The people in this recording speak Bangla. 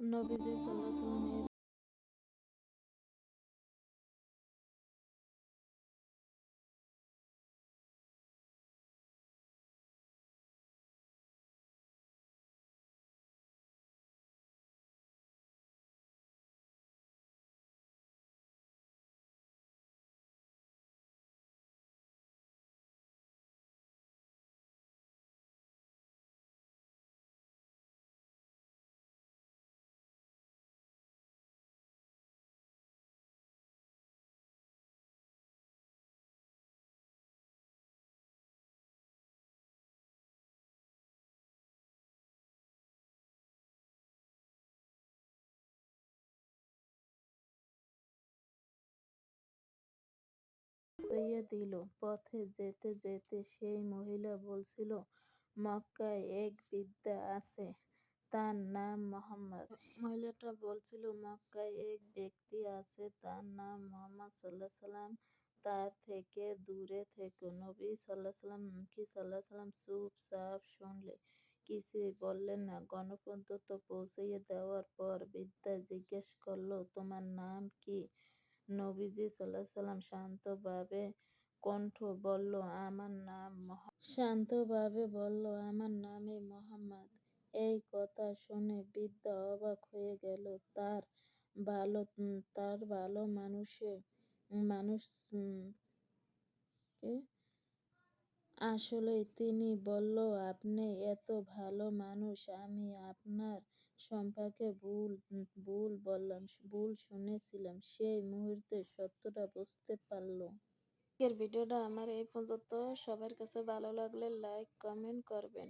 নবীজি সাল্লাল্লাহু আলাইহি ওয়াসাল্লাম পৌঁছাইয়া দিল। পথে যেতে যেতে সেই মহিলা বলছিল, মক্কায় এক বৃদ্ধা আছে, তার নাম মুহাম্মদ। মহিলাটা বলছিল, মক্কায় এক ব্যক্তি আছে, তার নাম মুহাম্মদ সাল্লাল্লাহু আলাইহি ওয়াসাল্লাম, তার থেকে দূরে থেকো। নবী সাল্লাল্লাহু আলাইহি ওয়াসাল্লাম চুপচাপ শুনলেন, কিছুই বললেন না। গণপর্যন্ত পৌঁছাইয়া দেওয়ার পর বৃদ্ধা জিজ্ঞেস করল, তোমার নাম কি? নবীজি সাল্লাল্লাহু আলাইহি ওয়াসাল্লাম শান্তভাবে বলল, আমার নামই মুহাম্মদ। এই কথা শুনে বৃদ্ধা অবাক হয়ে গেল। তার ভালো মানুষ আসলেই তিনি বলল, আপনি এত ভালো মানুষ, আমি আপনার সম্পর্কে ভুল শুনেছিলাম। সেই মুহূর্তে সত্যটা বুঝতে পারল। আজকের ভিডিওটা আমার এই পর্যন্ত। সবার কাছে ভালো লাগলে লাইক কমেন্ট করবেন।